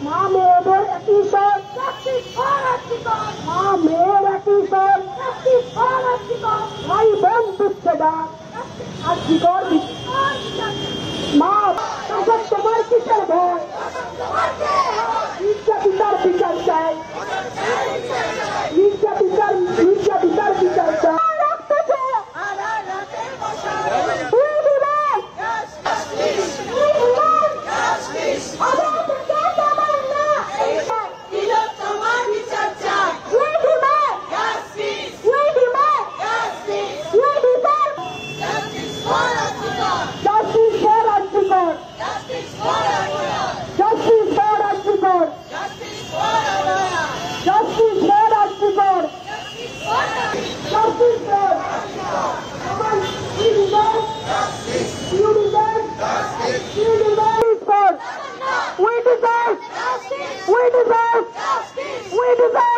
মা মেয়েদের একই স্বর, মা মেয়ের একই স্বর, ভাই বোন বিচ্ছেদা আর্থিকর মা তখন তোমার কিসের ভয়? নির্যাতিতার বিচার চাই, নির্যাতিতার বিচার চাই। We deserve